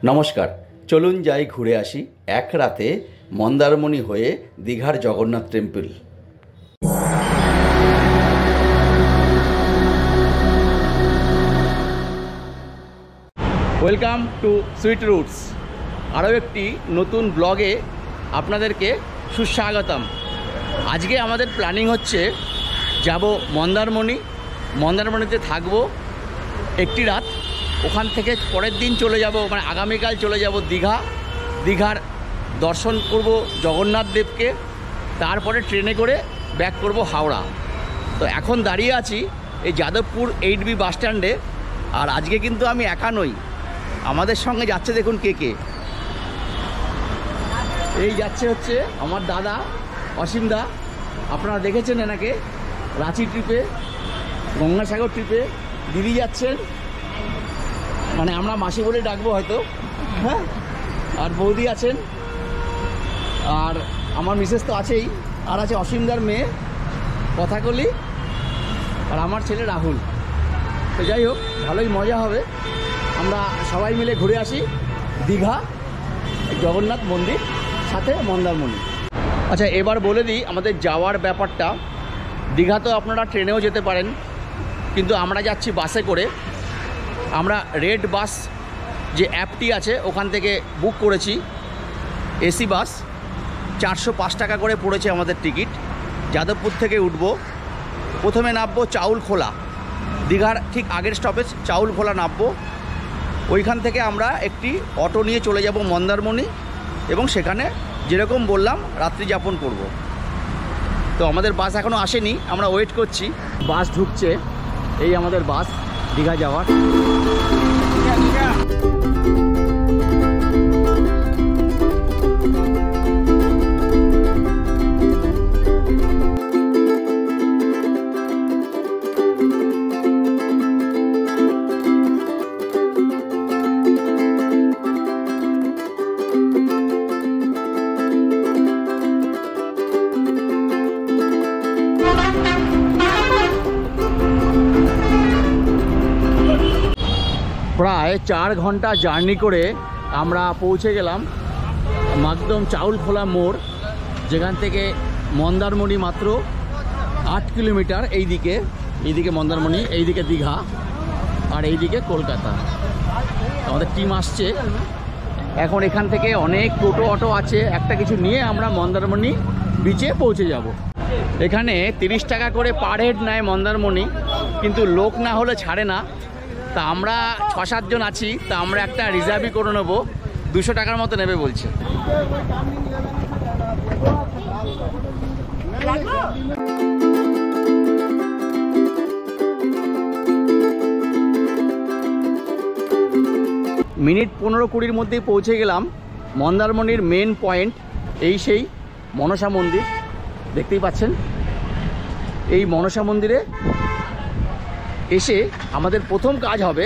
নমস্কার, চলুন যাই ঘুরে আসি এক রাতে মন্দারমণি হয়ে দীঘার Jagannath temple. Welcome to sweet roots. আরও একটি নতুন ব্লগে আপনাদেরকে সুস্বাগতম। আজকে আমাদের প্ল্যানিং হচ্ছে যাব মন্দারমণিতে থাকবো একটি রাত, ওখান থেকে পরের দিন চলে যাব, মানে আগামীকাল চলে যাব দীঘার দর্শন করব জগন্নাথ দেবকে, তারপরে ট্রেনে করে ব্যাক করব হাওড়া। তো এখন দাঁড়িয়ে আছি এই যাদবপুর 8B বাস স্ট্যান্ডে। আর আজকে কিন্তু আমি একা নই, আমাদের সঙ্গে যাচ্ছে দেখুন কে কে। এই যাচ্ছে হচ্ছে আমার দাদা অসীম দা, আপনারা দেখেছেন এনাকে রাঁচি ট্রিপে, গঙ্গাসাগর ট্রিপে। দিদি যাচ্ছেন, মানে আমরা মাসি বলে ডাকবো হয়তো, হ্যাঁ। আর বৌদি আছেন, আর আমার মিসেস তো আছেই, আর আছে অসীমদার মেয়ে কথাকলি, আর আমার ছেলে রাহুল। তো যাই হোক, ভালোই মজা হবে। আমরা সবাই মিলে ঘুরে আসি দীঘা, জগন্নাথ মন্দির, সাথে মন্দারমণি। আচ্ছা, এবার বলে দিই আমাদের যাওয়ার ব্যাপারটা। দীঘা তো আপনারা ট্রেনেও যেতে পারেন, কিন্তু আমরা যাচ্ছি বাসে করে। আমরা রেড বাস যে অ্যাপটি আছে ওখান থেকে বুক করেছি, এসি বাস। 405 টাকা করে পড়েছে আমাদের টিকিট। যাদবপুর থেকে উঠবো, প্রথমে নামবো চাউলখোলা, দীঘার ঠিক আগের স্টপেজ চাউলখোলা নামবো। ওইখান থেকে আমরা একটি অটো নিয়ে চলে যাব মন্দারমণি, এবং সেখানে যেরকম বললাম রাত্রি যাপন করব। তো আমাদের বাস এখনও আসেনি, আমরা ওয়েট করছি। বাস ঢুকছে, এই আমাদের বাস দীঘা যাওয়ার। প্রায় 4 ঘন্টা জার্নি করে আমরা পৌঁছে গেলাম একদম চাউলখোলা মোড়, যেখান থেকে মন্দারমণি মাত্র 8 কিলোমিটার। এইদিকে মন্দারমণি, এইদিকে দীঘা, আর এইদিকে কলকাতা। আমাদের টিম আসছে এখন। এখান থেকে অনেক টোটো অটো আছে, একটা কিছু নিয়ে আমরা মন্দারমণি বিচে পৌঁছে যাব। এখানে 30 টাকা করে পার হেড নেয় মন্দারমণি, কিন্তু লোক না হলে ছাড়ে না। তা আমরা 6-7 জন আছি, তা আমরা একটা রিজার্ভই করে নেবো, 200 টাকার মতো নেবে বলছে। মিনিট 15-20 মধ্যেই পৌঁছে গেলাম মন্দারমণির মেন পয়েন্ট। এই সেই মনসা মন্দির, দেখতেই পাচ্ছেন। এই মনসা মন্দিরে এসে আমাদের প্রথম কাজ হবে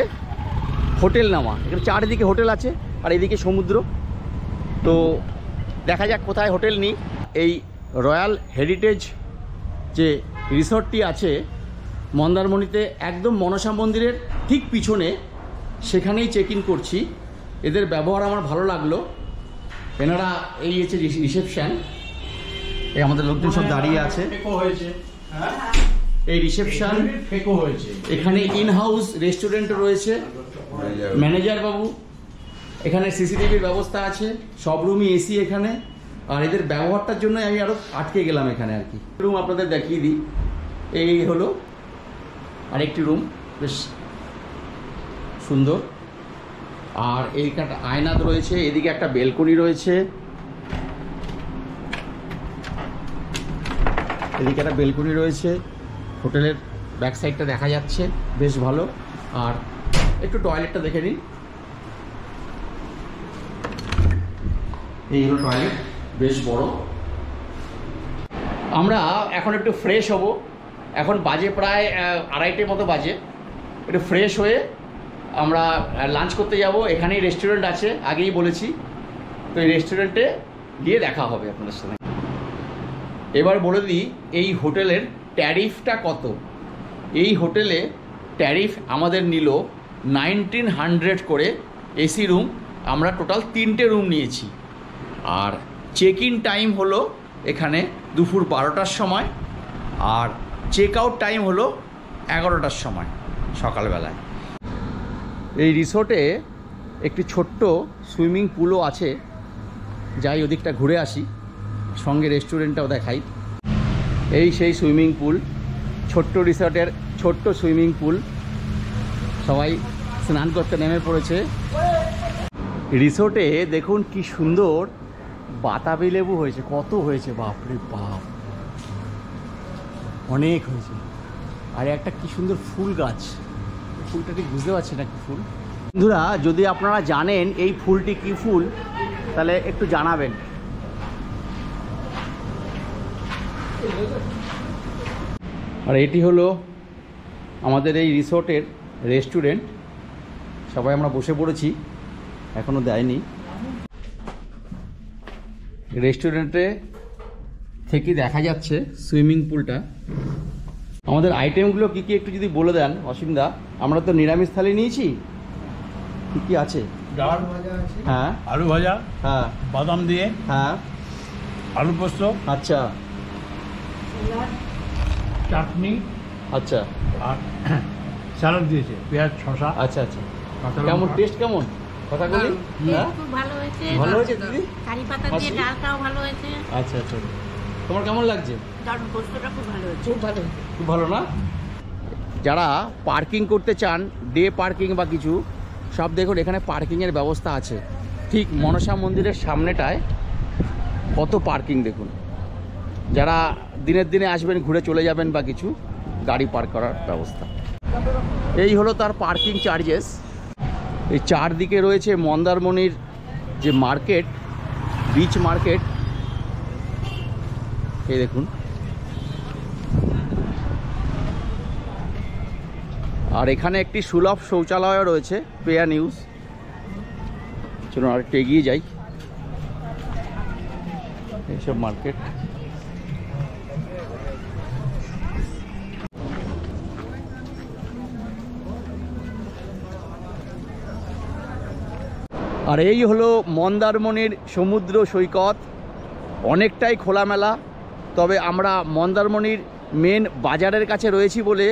হোটেল নেওয়া। এখানে চারিদিকে হোটেল আছে, আর এইদিকে সমুদ্র। তো দেখা যাক কোথায় হোটেল নিই। এই রয়্যাল হেরিটেজ যে রিসর্টটি আছে মন্দারমণিতে, একদম মনসা মন্দিরের ঠিক পিছনে, সেখানেই চেক ইন করছি। এদের ব্যবহার আমার ভালো লাগলো। এনারা এই হচ্ছে রিসেপশন, এই আমাদের লোকজন সব দাঁড়িয়ে আছে। এই রিসেপশন হয়েছে, এখানে ইন হাউস রেস্টুরেন্ট রয়েছে, ম্যানেজার বাবু। এখানে সিসিটিভির ব্যবস্থা আছে, সব রুমই এসি এখানে। আর এদের ব্যবহারটার জন্য আমি আরও আটকে গেলাম এখানে আর কি। রুম আপনাদের দেখিয়ে দিই, এই হলো আরেকটি রুম, বেশ সুন্দর। আর এইখানে আয়না রয়েছে, এদিকে একটা বেলকনি রয়েছে, এদিকে একটা বেলকনি রয়েছে। হোটেলের ব্যাক সাইডটা দেখা যাচ্ছে, বেশ ভালো। আর একটু টয়লেটটা দেখে নিন, এই হলো টয়লেট, বেশ বড়। আমরা এখন একটু ফ্রেশ হব। এখন বাজে প্রায় 2:30 মতো বাজে। একটু ফ্রেশ হয়ে আমরা লাঞ্চ করতে যাব। এখানেই রেস্টুরেন্ট আছে, আগেই বলেছি। তো এই রেস্টুরেন্টে গিয়ে দেখা হবে আপনাদের সাথে। এবার বলে দিই এই হোটেলের ট্যারিফটা কত। এই হোটেলে ট্যারিফ আমাদের নিল 1900 করে এসি রুম আমরা টোটাল 3টে রুম নিয়েছি। আর চেক ইন টাইম হলো এখানে দুপুর 12টার সময়, আর চেক আউট টাইম হলো 11টার সময় সকালবেলায়। এই রিসোর্টে একটি ছোট্ট সুইমিং পুলও আছে, যাই ওদিকটা ঘুরে আসি, সঙ্গে রেস্টুরেন্টটাও দেখাই। এই সেই সুইমিং পুল, ছোট্ট রিসোর্টের ছোট্ট সুইমিং পুল। সবাই স্নান করতে নেমে পড়েছে। রিসোর্টে দেখুন কি সুন্দর বাতাবি লেবু হয়েছে, কত হয়েছে, বাপরে বাপ, অনেক হয়েছে। আর একটা কি সুন্দর ফুল গাছ, ফুলটা ঠিক বুঝতে পারছি না কি ফুল। বন্ধুরা, যদি আপনারা জানেন এই ফুলটি কি ফুল তাহলে একটু জানাবেন। আর এটি হলো আমাদের এই রিসোর্টের রেস্টুরেন্ট। সবাই আমরা বসে পড়েছি, এখনো দেয়নি। রেস্টুরেন্টে থেকে দেখা যাচ্ছে সুইমিং পুলটা। আমাদের আইটেমগুলো কি কি একটু যদি বলে দেন অসীমদা। আমরা তো নিরামিষ থালি নিয়েছি, কি কি আছে? ডাল ভাজা আছে, হ্যাঁ, আলু ভাজা, হ্যাঁ, বাদাম দিয়ে, হ্যাঁ, আলু পোস্ত, আচ্ছা চাটনি, আচ্ছা, আর স্যালাড দিয়েছে, পেঁয়াজ, শসা। আচ্ছা আচ্ছা। কেমন টেস্ট, কেমন কথা বলি? হ্যাঁ, খুব ভালো হয়েছে। ভালো হয়েছে দিদি। কারি পাতা দিয়ে ডালটাও ভালো হয়েছে। আচ্ছা আচ্ছা, তোমার কেমন লাগছে? দারুণ, পোস্তটা খুব ভালো হয়েছে। খুব ভালো হয়েছে। খুব ভালো না? যারা পার্কিং করতে চান, ডে পার্কিং বা কিছু, সব দেখুন এখানে পার্কিংয়ের ব্যবস্থা আছে। ঠিক মনসা মন্দিরের সামনেটায় কত পার্কিং দেখুন। যারা দিনের দিনে আসবেন, ঘুরে চলে যাবেন বা কিছু, গাড়ি পার্ক করার ব্যবস্থা। এই হলো তার পার্কিং চার্জেস। এই চারদিকে রয়েছে মন্দারমণির যে মার্কেট, বিচ মার্কেট, এই দেখুন। আর এখানে একটি সুলভ শৌচালয় রয়েছে, পে অ্যান্ড ইউজ। চলুন আর একটু এগিয়ে যাই। এইসব মার্কেট। আর এই হলো মন্দারমণির সমুদ্র সৈকত, অনেকটাই খোলামেলা। তবে আমরা মন্দারমণির মেন বাজারের কাছে রয়েছি বলে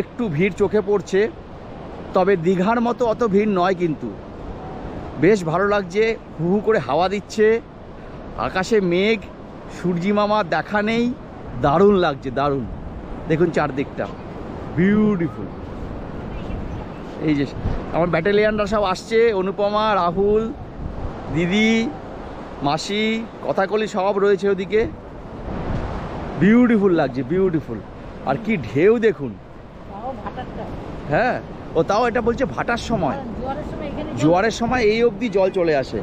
একটু ভিড় চোখে পড়ছে। তবে দীঘার মতো অত ভিড় নয়, কিন্তু বেশ ভালো লাগছে। হু হু করে হাওয়া দিচ্ছে, আকাশে মেঘ, সূর্যি মামা দেখা নেই, দারুণ লাগছে, দারুণ। দেখুন চারদিকটা বিউটিফুল। এই যে আমার ব্যাটালিয়ানরা সব আসছে, অনুপমা, রাহুল, দিদি, মাসি, কথাকলি সব রয়েছে ওদিকে। বিউটিফুল লাগছে, বিউটিফুল। আর কি ঢেউ দেখুন। হ্যাঁ, ও তাও এটা বলছে ভাটার সময়, জোয়ারের সময় এই অবধি জল চলে আসে।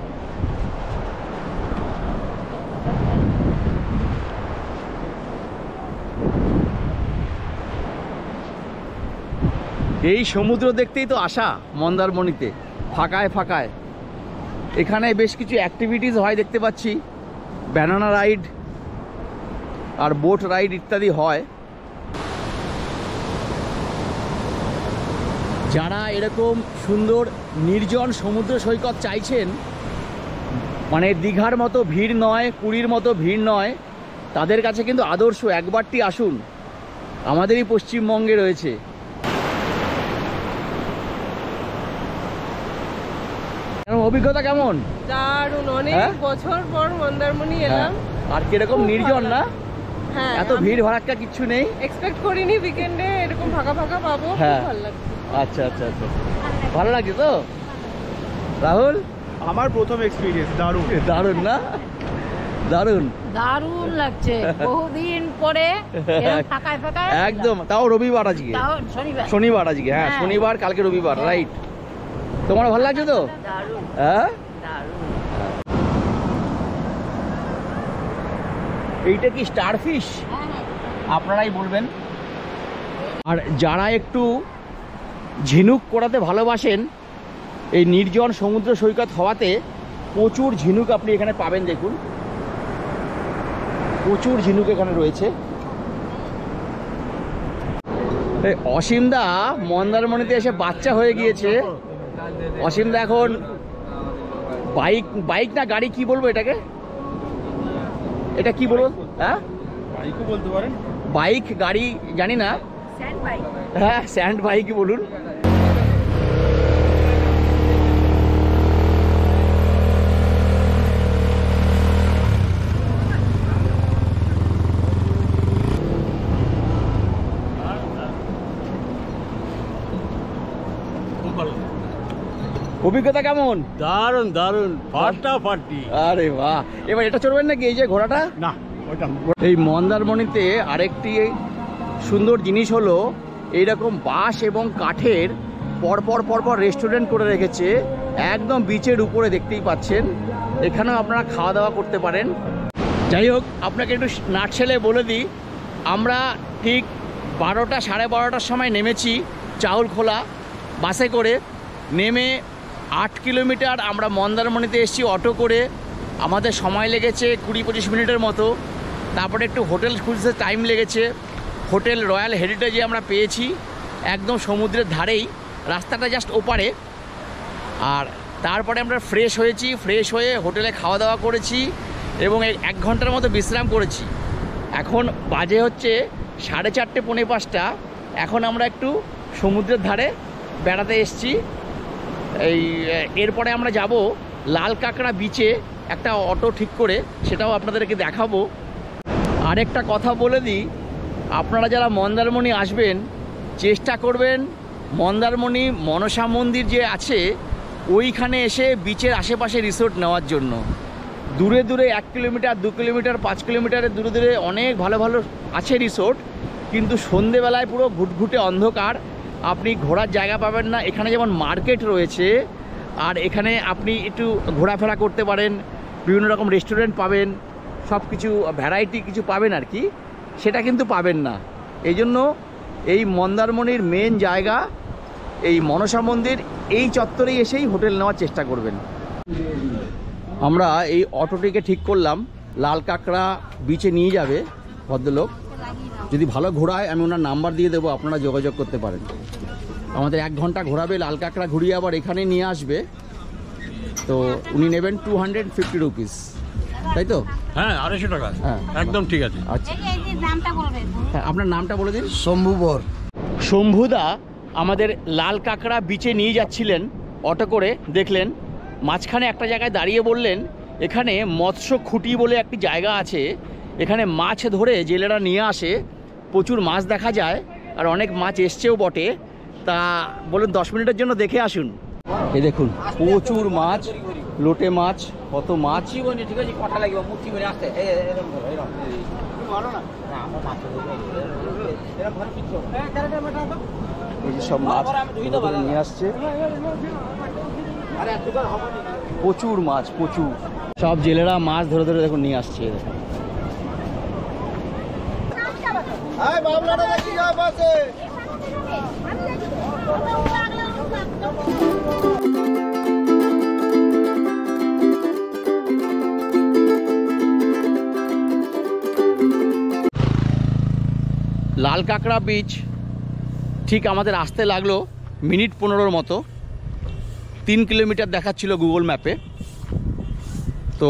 এই সমুদ্র দেখতেই তো আসা মন্দারমণিতে, ফাঁকায় ফাঁকায়। এখানে বেশ কিছু অ্যাক্টিভিটিস হয় দেখতে পাচ্ছি, ব্যানানা রাইড আর বোট রাইড ইত্যাদি হয়। যারা এরকম সুন্দর নির্জন সমুদ্র সৈকত চাইছেন, মানে দীঘার মতো ভিড় নয়, পুরীর মতো ভিড় নয়, তাদের কাছে কিন্তু আদর্শ। একবারটি আসুন, আমাদেরই পশ্চিমবঙ্গে রয়েছে। অভিজ্ঞতা কেমন? দারুণ, অনেক বছর পর মন্দারমণি এলাম। আর কিরকম নির্জন না? হ্যাঁ, এত ভিড় ভাড়াক্কা কিচ্ছু নেই। এক্সপেক্ট করিনি উইকেন্ডে এরকম ফাঁকা ফাঁকা পাবো। হ্যাঁ, খুব ভালো লাগছে। আচ্ছা আচ্ছা আচ্ছা, ভালো লাগছে তো? রাহুল, আমার প্রথম এক্সপিরিয়েন্স, দারুণ। দারুণ না? দারুণ দারুণ লাগছে, বহুদিন পরে এরকম ফাঁকায় ফাঁকায়। একদম, তাও রবিবার আজকে, তাও শনিবার। শনিবার আজকে। হ্যাঁ, শনিবার, কালকে রবিবার, রাইট। তোমার ভালো লাগছে তো? দারুণ, হ্যাঁ, দারুণ। এইটা কি স্টারফিশ? আপনারাই বলবেন। আর যারা একটু ঝিনুক করাতে ভালোবাসেন, এই নির্জন সমুদ্র সৈকত হওয়াতে প্রচুর ঝিনুক আপনি এখানে পাবেন। দেখুন, প্রচুর ঝিনুক এখানে রয়েছে। অসীমদা মন্দারমণিতে এসে বাচ্চা হয়ে গিয়েছে। অসীমদা এখন বাইক বাইক না গাড়ি কি বলবো এটাকে, এটা কি বলবো? হ্যাঁ বাইকও বলতে পারেন। বাইক গাড়ি জানি না, হ্যাঁ স্যান্ড বাইকই বলুন। অভিজ্ঞতা কেমন? দারুণ দারুণ, ফাটাফাটি। আরে বাহ, এবার এটা চড়বেন নাকি এই যে ঘোড়াটা? না ওইটা এই মন্দারমণিতে আরেকটি সুন্দর জিনিস হলো এইরকম বাঁশ এবং কাঠের পরপর পরপর রেস্টুরেন্ট করে রেখেছে একদম বিচের উপরে, দেখতেই পাচ্ছেন। এখানেও আপনারা খাওয়া দাওয়া করতে পারেন। যাই হোক, আপনাকে একটু নাটশেলে বলে দিই, আমরা ঠিক 12টা সাড়ে 12টার সময় নেমেছি চাউলখোলা বাসে করে। নেমে 8 কিলোমিটার আমরা মন্দারমণিতে এসেছি অটো করে। আমাদের সময় লেগেছে 20-25 মিনিটের মতো। তারপরে একটু হোটেল খুঁজতে টাইম লেগেছে। হোটেল রয়্যাল হেরিটেজে আমরা পেয়েছি, একদম সমুদ্রের ধারেই, রাস্তাটা জাস্ট ওপারে। আর তারপরে আমরা ফ্রেশ হয়েছি, ফ্রেশ হয়ে হোটেলে খাওয়া দাওয়া করেছি এবং 1 ঘন্টার মতো বিশ্রাম করেছি। এখন বাজে হচ্ছে 4:30 পৌনে 5টা। এখন আমরা একটু সমুদ্রের ধারে বেড়াতে এসেছি। এরপরে আমরা যাব লাল কাঁকড়া বিচে একটা অটো ঠিক করে, সেটাও আপনাদেরকে দেখাবো। আরেকটা কথা বলে দিই, আপনারা যারা মন্দারমণি আসবেন চেষ্টা করবেন মন্দারমণি মনসা মন্দির যে আছে ওইখানে এসে বিচের আশেপাশে রিসোর্ট নেওয়ার জন্য। দূরে দূরে 1 কিলোমিটার 2 কিলোমিটার 5 কিলোমিটারের দূরে দূরে অনেক ভালো ভালো আছে রিসোর্ট, কিন্তু সন্ধেবেলায় পুরো ঘুটঘুটে অন্ধকার, আপনি ঘোরার জায়গা পাবেন না। এখানে যেমন মার্কেট রয়েছে, আর এখানে আপনি একটু ঘোরাফেরা করতে পারেন, বিভিন্ন রকম রেস্টুরেন্ট পাবেন, সব কিছু ভ্যারাইটি কিছু পাবেন আর কি, সেটা কিন্তু পাবেন না। এই জন্য এই মন্দারমণির মেন জায়গা এই মনসা মন্দির, এই চত্বরেই এসেই হোটেল নেওয়ার চেষ্টা করবেন। আমরা এই অটোটিকে ঠিক করলাম, লাল কাঁকড়া বিচে নিয়ে যাবে ভদ্রলোক। যদি ভালো ঘোরায় আমি ওনার নাম্বার দিয়ে দেবো, আপনারা যোগাযোগ করতে পারেন। আমাদের 1 ঘন্টা ঘোরাবে, লাল কাঁকড়া ঘুরিয়ে আবার এখানে নিয়ে আসবে। তো উনি নেবেন 250 রুপিস, তাই তো? হ্যাঁ 250 টাকা, হ্যাঁ একদম ঠিক আছে। আচ্ছা, হ্যাঁ আপনার নামটা বলে দিন। শম্ভুবর। শম্ভুদা আমাদের লাল কাঁকড়া বিচে নিয়ে যাচ্ছিলেন অটো করে। দেখলেন মাঝখানে একটা জায়গায় দাঁড়িয়ে বললেন, এখানে মৎস্য খুঁটি বলে একটি জায়গা আছে, এখানে মাছ ধরে জেলেরা নিয়ে আসে, প্রচুর মাছ দেখা যায়, আর অনেক মাছ এসছেও বটে। তা বলুন 10 মিনিটের জন্য দেখে আসুন। এই দেখুন প্রচুর মাছ, লোটে মাছ, কত মাছ। এই যে সব মাছ নিয়ে আসছে, প্রচুর মাছ, প্রচুর। সব জেলেরা মাছ ধরে ধরে দেখুন নিয়ে আসছে। লাল কাঁকড়া বিচ ঠিক আমাদের আসতে লাগলো মিনিট 15 মতো। 3 কিলোমিটার দেখাচ্ছিল গুগল ম্যাপে। তো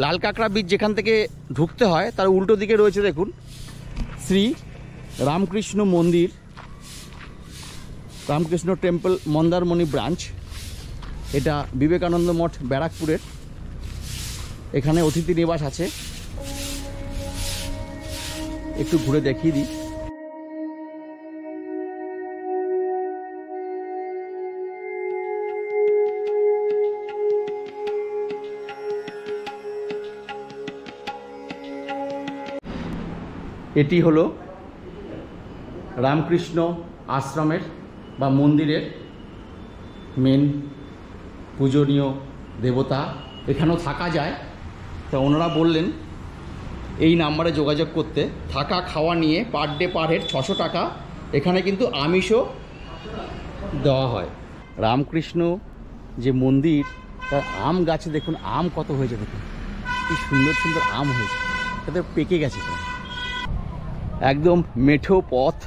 লাল কাঁকড়া বিচ যেখান থেকে ঢুকতে হয় তার উল্টো দিকে রয়েছে দেখুন শ্রী রামকৃষ্ণ মন্দির, রামকৃষ্ণ টেম্পল মন্দারমণি ব্রাঞ্চ। এটা বিবেকানন্দ মঠ ব্যারাকপুরের। এখানে অতিথি নিবাস আছে, একটু ঘুরে দেখিয়ে দিই। এটি হলো রামকৃষ্ণ আশ্রমের বা মন্দিরের মেন পূজনীয় দেবতা। এখানেও থাকা যায়। তা ওনারা বললেন এই নাম্বারে যোগাযোগ করতে, থাকা খাওয়া নিয়ে পার ডে পার হেড 600 টাকা। এখানে কিন্তু আমিষও দেওয়া হয়। রামকৃষ্ণ যে মন্দির, তার আম গাছে দেখুন আম কত হয়েছে, দেখুন কি সুন্দর সুন্দর আম হয়েছে, তাতে পেকে গেছে। একদম মেঠো পথ,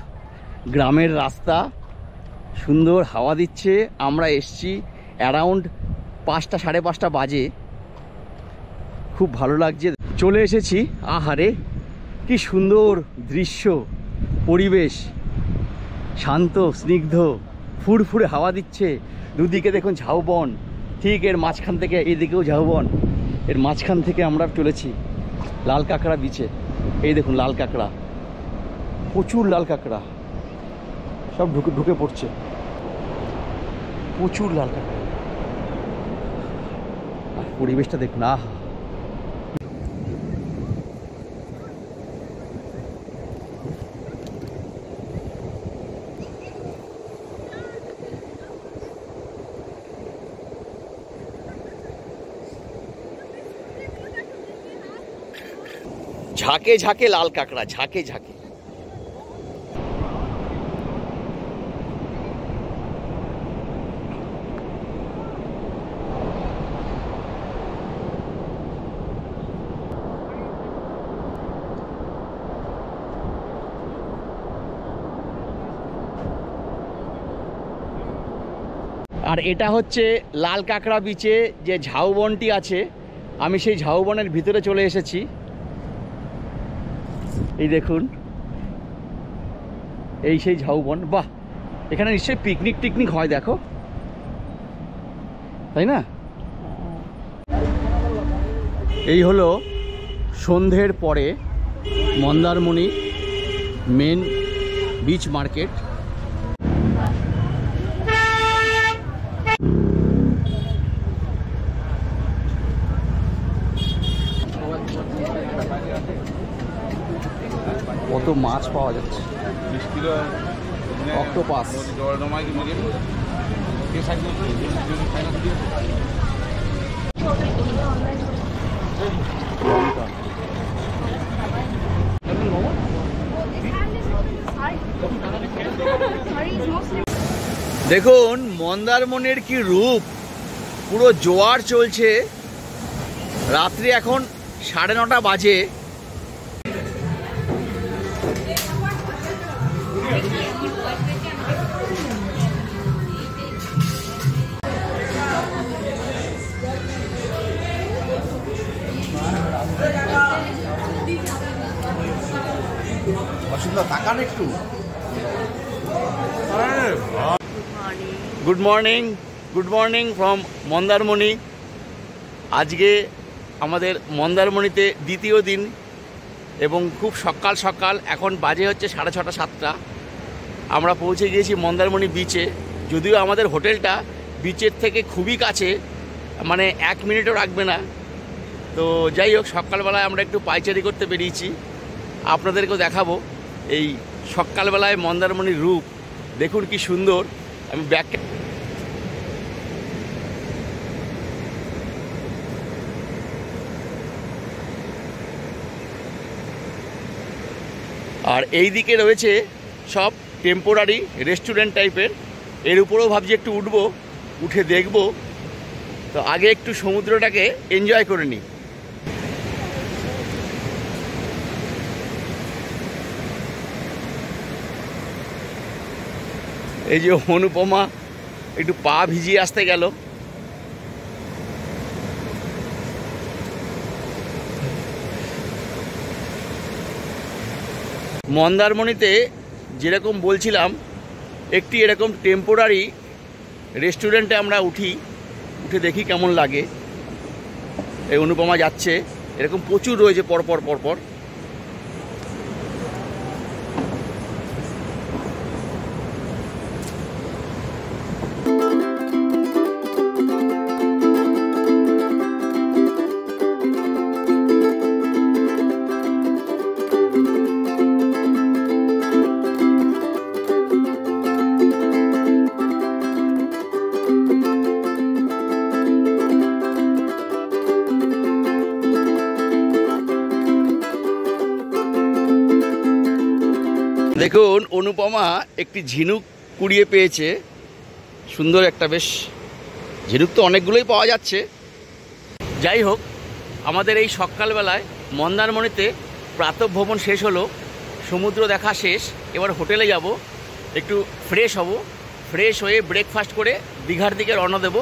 গ্রামের রাস্তা, সুন্দর হাওয়া দিচ্ছে। আমরা এসছি অ্যারাউন্ড 5টা 5:30 বাজে। খুব ভালো লাগছে, চলে এসেছি। আহারে কি সুন্দর দৃশ্য, পরিবেশ শান্ত স্নিগ্ধ, ফুরফুরে হাওয়া দিচ্ছে। দুদিকে দেখুন ঝাউবন, ঠিক এর মাঝখান থেকে এইদিকেও ঝাউবন, এর মাঝখান থেকে আমরা চলেছি লাল কাঁকড়া বিচে। এই দেখুন লাল কাঁকড়া, প্রচুর লাল কাঁকড়া সব ঢুকে পড়ছে, প্রচুর লাল কাঁকড়া। আর পরিবেশটা দেখুন, আহা ঝাঁকে ঝাঁকে লাল কাঁকড়া, ঝাঁকে ঝাঁকে। আর এটা হচ্ছে লাল কাঁকড়া বিচে যে ঝাউবনটি আছে, আমি সেই ঝাউবনের ভিতরে চলে এসেছি। এই দেখুন, এই সেই ঝাউবন। বাহ, এখানে নিশ্চয়ই পিকনিক হয়, দেখো, তাই না? এই হলো সন্ধ্যের পরে মন্দারমণি মেন বিচ মার্কেট। কত মাছ পাওয়া যাচ্ছে, অক্টোপাস। দেখুন মন্দারমণির কি রূপ, পুরো জোয়ার চলছে। রাত্রি এখন 9:30 বাজে। তাকান একটু। Good morning from Mandarmani. আজকে আমাদের মন্দারমণিতে দ্বিতীয় দিন এবং খুব সকাল এখন বাজে হচ্ছে 6:30 7টা। আমরা পৌঁছে গিয়েছি মন্দারমণি বিচে। যদিও আমাদের হোটেলটা বিচের থেকে খুবই কাছে, মানে 1 মিনিটও রাখবে না। তো যাই হোক, সকালবেলায় আমরা একটু পায়চারি করতে বেরিয়েছি, আপনাদেরকেও দেখাবো এই সকালবেলায় মন্দারমণির রূপ। দেখুন কি সুন্দর। আমি ব্যাক আর এই দিকে রয়েছে সব টেম্পোরারি রেস্টুরেন্ট টাইপের। এর উপরেও ভাবছি একটু উঠবো, উঠে দেখব। তো আগে একটু সমুদ্রটাকে এনজয় করে নিই। এই যে অনুপমা একটু পা ভিজিয়ে আসতে গেল। মন্দারমণিতে যেরকম বলছিলাম, একটি এরকম টেম্পোরারি রেস্টুরেন্টে আমরা উঠে দেখি কেমন লাগে। এই অনুপমা যাচ্ছে, এরকম প্রচুর রয়েছে পরপর। দেখুন অনুপমা একটি ঝিনুক কুড়িয়ে পেয়েছে, সুন্দর একটা। বেশ, ঝিনুক তো অনেকগুলোই পাওয়া যাচ্ছে। যাই হোক, আমাদের এই সকালবেলায় মন্দারমণিতে প্রাতঃভ্রমণ শেষ হলো, সমুদ্র দেখা শেষ। এবার হোটেলে যাব, একটু ফ্রেশ হব, ফ্রেশ হয়ে ব্রেকফাস্ট করে দীঘার দিকে রওনা দেব।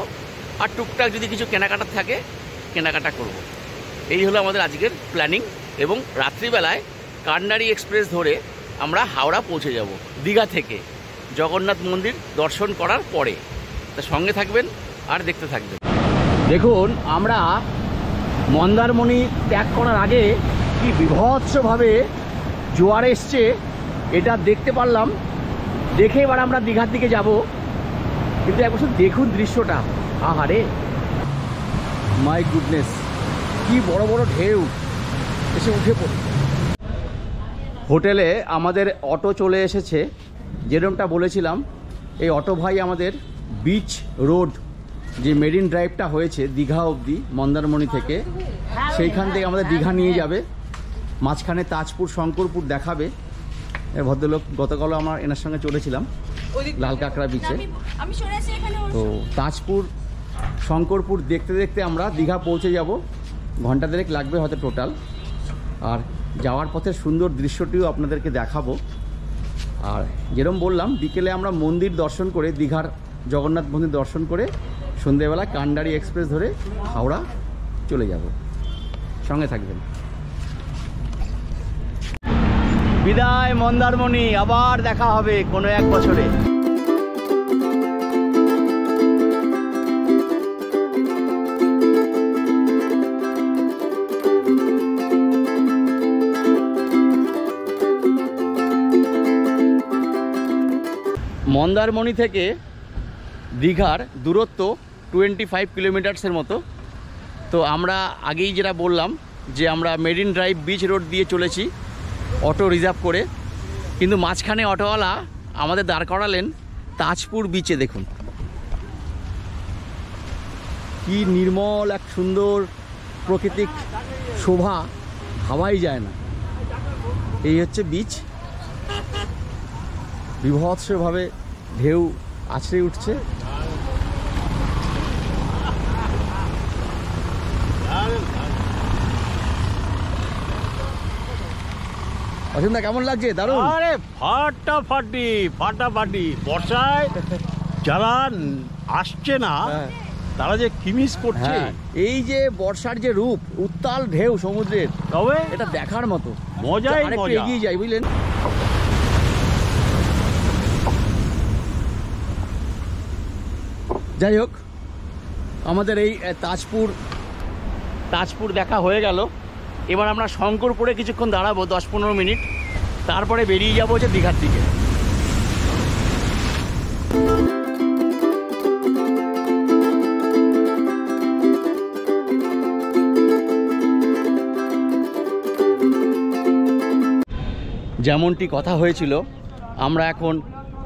আর টুকটাক যদি কিছু কেনাকাটা থাকে কেনাকাটা করব। এই হলো আমাদের আজকের প্ল্যানিং। এবং রাত্রিবেলায় কান্ডারি এক্সপ্রেস ধরে আমরা হাওড়া পৌঁছে যাব দীঘা থেকে, জগন্নাথ মন্দির দর্শন করার পরে। তা সঙ্গে থাকবেন আর দেখতে থাকবেন। দেখুন, আমরা মন্দারমণি ত্যাগ করার আগে কি বিভৎসভাবে জোয়ার এসছে এটা দেখতে পারলাম। দেখে এবার আমরা দীঘার দিকে যাব। কিন্তু এক বছর দেখুন দৃশ্যটা, আহারে মাই গুডনেস, কি বড় বড় ঢেউ এসে উঠে পড়ে। হোটেলে আমাদের অটো চলে এসেছে। যেরকমটা বলেছিলাম, এই অটো ভাই আমাদের বিচ রোড যে মেরিন ড্রাইভটা হয়েছে দীঘা অবধি মন্দারমণি থেকে, সেইখান থেকে আমাদের দীঘা নিয়ে যাবে। মাঝখানে তাজপুর শঙ্করপুর দেখাবে। ভদ্রলোক গতকালও আমরা এনার সঙ্গে চলেছিলাম লাল কাঁকড়া বিচে। তো তাজপুর শঙ্করপুর দেখতে দেখতে আমরা দীঘা পৌঁছে যাব। ঘন্টা দেড়েক লাগবে হয়তো টোটাল। আর যাওয়ার পথে সুন্দর দৃশ্যটিও আপনাদেরকে দেখাবো। আর যেরকম বললাম, বিকেলে আমরা মন্দির দর্শন করে, দীঘার জগন্নাথ মন্দির দর্শন করে সন্ধ্যেবেলা কান্ডারি এক্সপ্রেস ধরে হাওড়া চলে যাব। সঙ্গে থাকবেন। বিদায় মন্দারমণি, আবার দেখা হবে কোনো এক বছরে। মন্দারমণি থেকে দীঘার দূরত্ব 25 কিলোমিটার্সের মতো। তো আমরা আগেই যেটা বললাম যে আমরা মেরিন ড্রাইভ বিচ রোড দিয়ে চলেছি অটো রিজার্ভ করে, কিন্তু মাঝখানে অটোওয়ালা আমাদের দাঁড় করালেন তাজপুর বিচে। দেখুন কি নির্মল এক সুন্দর প্রাকৃতিক শোভা, ভাবাই যায় না। এই হচ্ছে বিচ, বিভৎসভাবে ঢেউ আছড়ে উঠছে। অসীমদা কেমন লাগছে? দারুণ। আরে ফাটাফাটি বর্ষায় যারা আসছে না তারা যে কিমিস করছে। এই যে বর্ষার যে রূপ, উত্তাল ঢেউ সমুদ্রের, তবে এটা দেখার মতো। মজাই আরেকটু মজা। এগিয়ে যাই, বুঝলেন। যাই হোক, আমাদের এই তাজপুর দেখা হয়ে গেল। এবার আমরা শঙ্করপুরে কিছুক্ষণ দাঁড়াবো 10-15 মিনিট, তারপরে বেরিয়ে যাবো হচ্ছে দীঘার দিকে। যেমনটি কথা হয়েছিল, আমরা এখন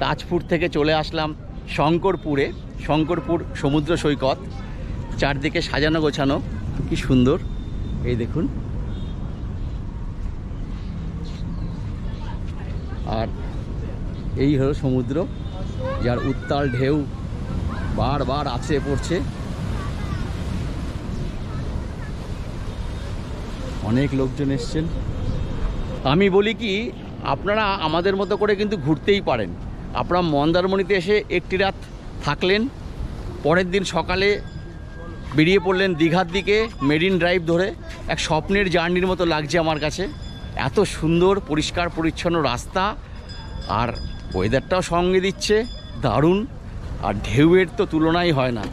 তাজপুর থেকে চলে আসলাম শঙ্করপুরে। শঙ্করপুর সমুদ্র সৈকত, চারদিকে সাজানো গোছানো, কি সুন্দর। এই দেখুন, আর এই হলো সমুদ্র, যার উত্তাল ঢেউ বারবার আছড়ে পড়ছে। অনেক লোকজন এসছেন। আমি বলি কি, আপনারা আমাদের মতো করে কিন্তু ঘুরতেই পারেন। আপনারা মন্দারমণিতে এসে একটি রাত থাকলেন, পরের দিন সকালে বেরিয়ে পড়লেন দীঘার দিকে মেরিন ড্রাইভ ধরে। এক স্বপ্নের জার্নির মতো লাগছে আমার কাছে। এত সুন্দর পরিষ্কার পরিচ্ছন্ন রাস্তা, আর ওয়েদারটাও সঙ্গে দিচ্ছে, দারুণ। আর ঢেউয়ের তো তুলনাই হয় না।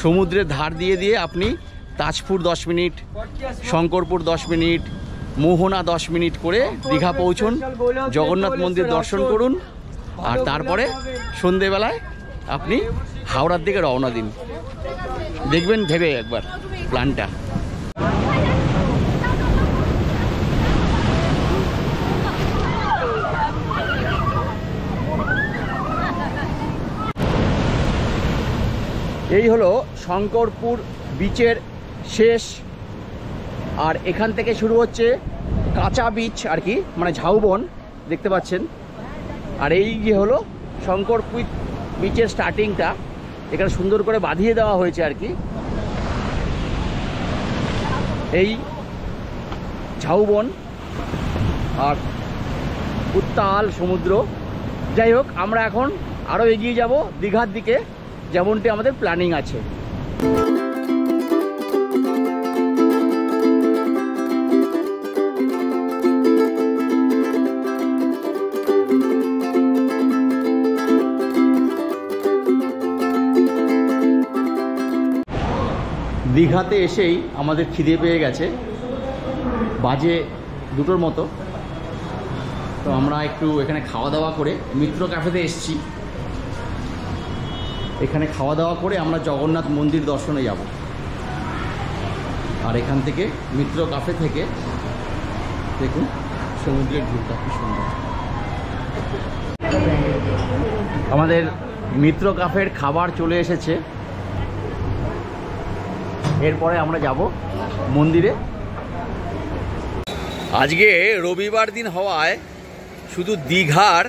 সমুদ্রের ধার দিয়ে দিয়ে আপনি তাজপুর 10 মিনিট, শঙ্করপুর 10 মিনিট, মোহনা 10 মিনিট করে দীঘা পৌঁছুন, জগন্নাথ মন্দির দর্শন করুন, আর তারপরে সন্ধেবেলায় আপনি হাওড়ার দিকে রওনা দিন। দেখবেন ভেবে একবার প্ল্যানটা। এই হলো শঙ্করপুর বিচের শেষ। আর এখান থেকে শুরু হচ্ছে কাঁচা বিচ আর কি, মানে ঝাউবন দেখতে পাচ্ছেন। আর এই যে হলো শঙ্করপুর বিচের স্টার্টিংটা, এখানে সুন্দর করে বাঁধিয়ে দেওয়া হয়েছে আর কি। এই ঝাউবন আর উত্তাল সমুদ্র। যাই হোক, আমরা এখন আরও এগিয়ে যাব দীঘার দিকে, যেমনটি আমাদের প্ল্যানিং আছে। দীঘাতে এসেই আমাদের খিদে পেয়ে গেছে, বাজে 2টোর মতো। তো আমরা একটু এখানে খাওয়া দাওয়া করে, মিত্র ক্যাফেতে এসেছি, এখানে খাওয়া দাওয়া করে আমরা জগন্নাথ মন্দির দর্শনে যাব। আর এখান থেকে মিত্র ক্যাফে থেকে দেখুন সমুদ্রের ভিউটা কি সুন্দর। আমাদের মিত্র ক্যাফের খাবার চলে এসেছে, এরপরে আমরা যাব মন্দিরে। আজকে রবিবার দিন হওয়ায় শুধু দীঘার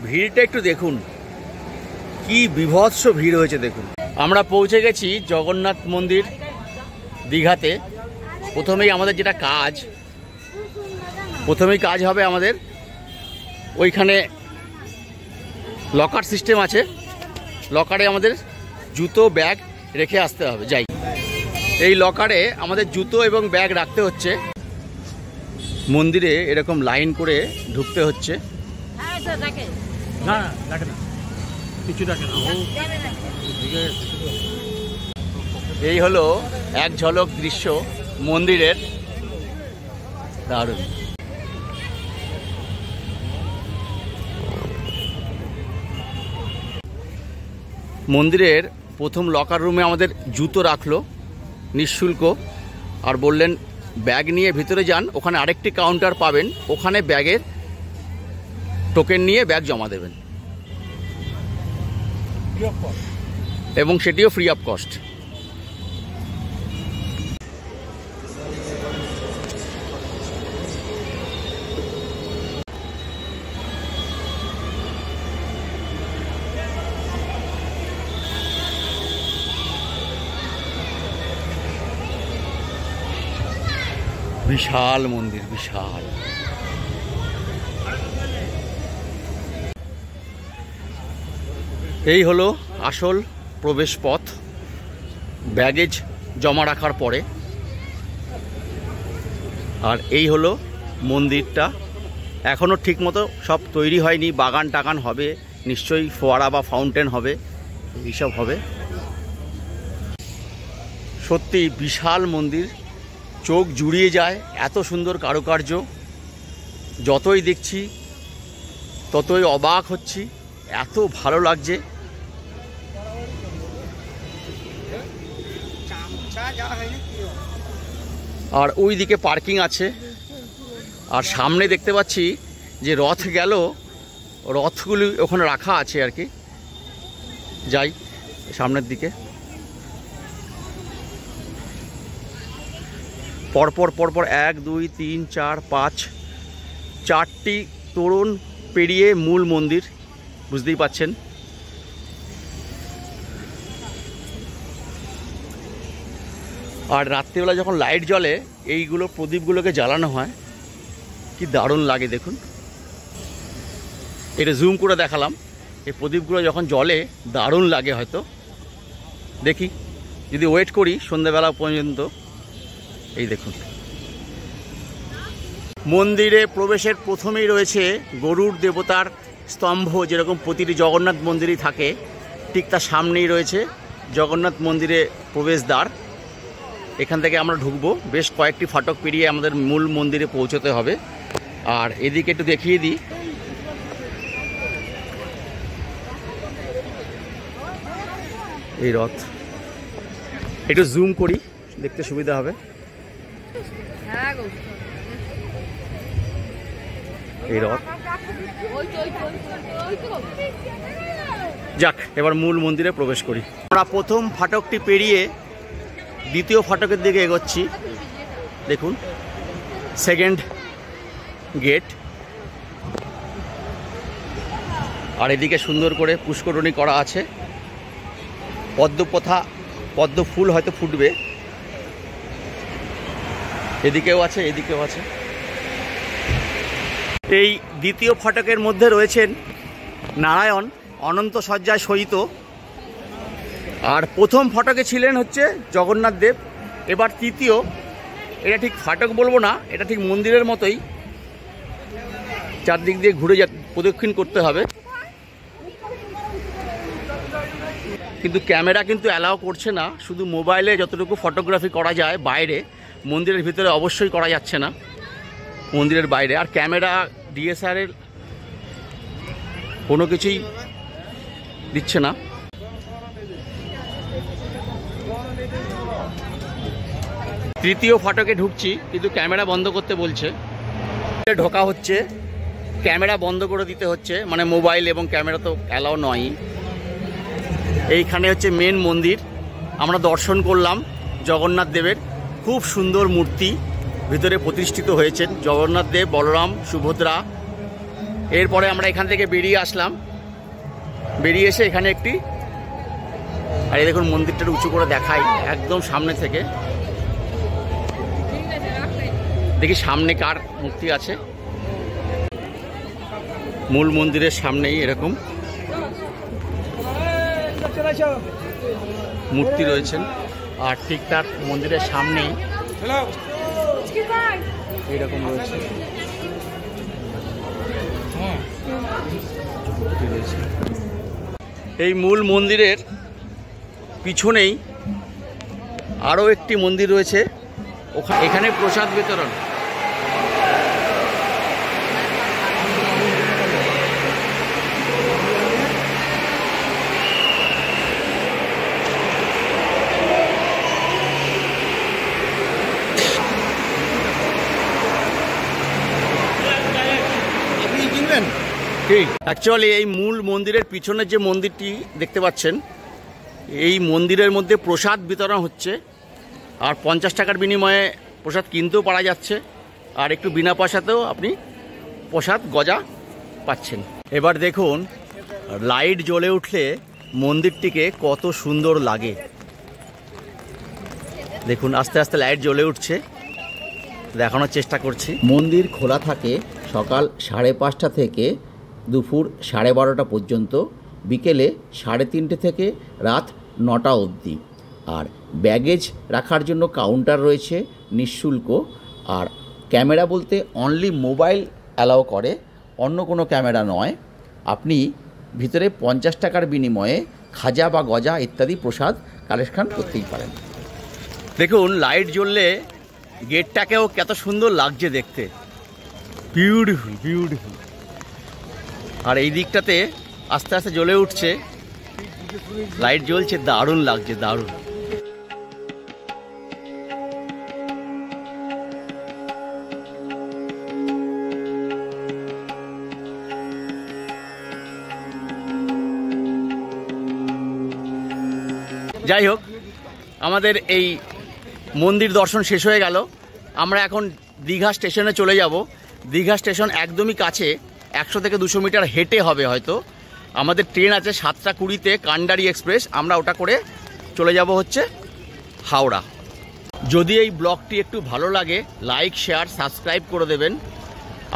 ভিড়টা একটু দেখুন, কি বিভৎস ভিড় হয়েছে দেখুন। আমরা পৌঁছে গেছি জগন্নাথ মন্দির দীঘাতে। প্রথমেই আমাদের যেটা কাজ, প্রথমেই কাজ হবে আমাদের ওইখানে লকার সিস্টেম আছে, লকারে আমাদের জুতো ব্যাগ রেখে আসতে হবে। যাই, এই লকারে আমাদের জুতো এবং ব্যাগ রাখতে হচ্ছে। মন্দিরে এরকম লাইন করে ঢুকতে হচ্ছে। না রাখে না, কিছু রাখে না। এই হলো এক ঝলক দৃশ্য মন্দিরের, দারুণ। মন্দিরের প্রথম লকার রুমে আমাদের জুতো রাখলো নিঃশুল্ক, আর বললেন ব্যাগ নিয়ে ভিতরে যান, ওখানে আরেকটি কাউন্টার পাবেন, ওখানে ব্যাগের টোকেন নিয়ে ব্যাগ জমা দেবেন, এবং সেটিও ফ্রি অফ কস্ট। বিশাল মন্দির, বিশাল। এই হলো আসল প্রবেশ পথ, ব্যাগেজ জমা রাখার পরে। আর এই হলো মন্দিরটা, এখনও ঠিকমতো সব তৈরি হয়নি, বাগান টাগান হবে নিশ্চয়ই, ফোয়ারা বা ফাউন্টেন হবে, এইসব হবে। সত্যি বিশাল মন্দির, চোখ জুড়িয়ে যায়, এত সুন্দর কারুকার্য। যতই দেখছি ততই অবাক হচ্ছি, এত ভালো লাগছে। আর ওই দিকে পার্কিং আছে, আর সামনে দেখতে পাচ্ছি যে রথ গেল, রথগুলি ওখানে রাখা আছে আর কি। যাই সামনের দিকে, পরপর পরপর 1 2 3 4 5 4টি তোরণ পেরিয়ে মূল মন্দির, বুঝতেই পাচ্ছেন। আর রাত্রিবেলা যখন লাইট জ্বলে, এইগুলো প্রদীপগুলোকে জ্বালানো হয়, কি দারুণ লাগে দেখুন। এটা জুম করে দেখালাম, এই প্রদীপগুলো যখন জ্বলে দারুণ লাগে। হয়তো দেখি, যদি ওয়েট করি সন্ধ্যাবেলা পর্যন্ত। এই দেখুন, মন্দিরে প্রবেশের প্রথমেই রয়েছে গরুড় দেবতার স্তম্ভ, যেরকম প্রতিটি জগন্নাথ মন্দিরই থাকে, ঠিক তার সামনেই রয়েছে জগন্নাথ মন্দিরে প্রবেশদ্বার। এখান থেকে আমরা ঢুকবো, বেশ কয়েকটি ফাটক পেরিয়ে আমাদের মূল মন্দিরে পৌঁছতে হবে। আর এদিকে একটু দেখিয়ে দিই, এই রথ, একটু জুম করি দেখতে সুবিধা হবে। এই রথ, যাক এবার মূল মন্দিরে প্রবেশ করি। আমরা প্রথম ফাটকটি পেরিয়ে দ্বিতীয় ফাটকের দিকে এগোচ্ছি। দেখুন, সেকেন্ড গেট। আর এদিকে সুন্দর করে পুষ্করণী করা আছে, পদ্মপথা, পদ্ম ফুল হয়তো ফুটবে। এদিকেও আছে, এদিকেও আছে। এই দ্বিতীয় ফাটকের মধ্যে রয়েছেন নারায়ণ অনন্ত শয্যায় শয়িত। আর প্রথম ফটকে ছিলেন হচ্ছে জগন্নাথ দেব। এবার তৃতীয়, এটা ঠিক ফাটক বলবো না, এটা ঠিক মন্দিরের মতোই, চারদিক দিয়ে ঘুরে প্রদক্ষিণ করতে হবে। কিন্তু ক্যামেরা কিন্তু অ্যালাউ করছে না, শুধু মোবাইলে যতটুকু ফটোগ্রাফি করা যায় বাইরে, মন্দিরের ভিতরে অবশ্যই করা যাচ্ছে না, মন্দিরের বাইরে। আর ক্যামেরা ডিএসআরের কোনো কিছুই দিচ্ছে না। তৃতীয় ফটকে ঢুকছি, কিন্তু ক্যামেরা বন্ধ করতে বলছে। ঢোকা হচ্ছে, ক্যামেরা বন্ধ করে দিতে হচ্ছে, মানে মোবাইল এবং ক্যামেরা তো অ্যালাউ নয়। এইখানে হচ্ছে মেন মন্দির, আমরা দর্শন করলাম জগন্নাথ দেবের। খুব সুন্দর মূর্তি ভিতরে প্রতিষ্ঠিত হয়েছেন জগন্নাথ দেব, বলরাম, সুভদ্রা। এরপরে আমরা এখান থেকে বেরিয়ে আসলাম, বেরিয়ে এসে এখানে একটি, আর এই দেখুন মন্দিরটা উঁচু করে দেখাই একদম সামনে থেকে, দেখি সামনে কার মূর্তি আছে। মূল মন্দিরের সামনেই এরকম মূর্তি রয়েছেন, আর ঠিক তার মন্দিরের সামনেই এইরকম রয়েছে। এই মূল মন্দিরের পিছনেই আরও একটি মন্দির রয়েছে, এখানে প্রসাদ বিতরণ। অ্যাকচুয়ালি এই মূল মন্দিরের পিছনে যে মন্দিরটি দেখতে পাচ্ছেন, এই মন্দিরের মধ্যে প্রসাদ বিতরণ হচ্ছে, আর 50 টাকার বিনিময়ে প্রসাদ কিনতেও পারা যাচ্ছে, আর একটু বিনা পয়সাতেও আপনি প্রসাদ গজা পাচ্ছেন। এবার দেখুন লাইট জ্বলে উঠলে মন্দিরটিকে কত সুন্দর লাগে। দেখুন আস্তে আস্তে লাইট জ্বলে উঠছে, দেখানোর চেষ্টা করছি। মন্দির খোলা থাকে সকাল 5:30 থেকে দুপুর 12:30 পর্যন্ত, বিকেলে 3:30 থেকে রাত 9টা অবধি। আর ব্যাগেজ রাখার জন্য কাউন্টার রয়েছে নিঃশুল্ক। আর ক্যামেরা বলতে অনলি মোবাইল অ্যালাউ করে, অন্য কোনো ক্যামেরা নয়। আপনি ভিতরে 50 টাকার বিনিময়ে খাজা বা গজা ইত্যাদি প্রসাদ কালেকশন করতেই পারেন। দেখুন লাইট জ্বললে গেটটাকেও কত সুন্দর লাগছে দেখতে, বিউটিফুল বিউটিফুল। আর এই দিকটাতে আস্তে আস্তে জ্বলে উঠছে, লাইট জ্বলছে, দারুণ লাগছে, দারুণ। যাই হোক, আমাদের এই মন্দির দর্শন শেষ হয়ে গেল। আমরা এখন দীঘা স্টেশনে চলে যাব। দীঘা স্টেশন একদমই কাছে, 100 থেকে 200 মিটার হেঁটে হবে হয়তো। আমাদের ট্রেন আছে 7:20-তে কান্ডারি এক্সপ্রেস, আমরা ওটা করে চলে যাব হচ্ছে হাওড়া। যদি এই ব্লগটি একটু ভালো লাগে লাইক, শেয়ার, সাবস্ক্রাইব করে দেবেন,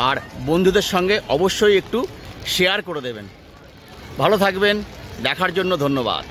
আর বন্ধুদের সঙ্গে অবশ্যই একটু শেয়ার করে দেবেন। ভালো থাকবেন, দেখার জন্য ধন্যবাদ।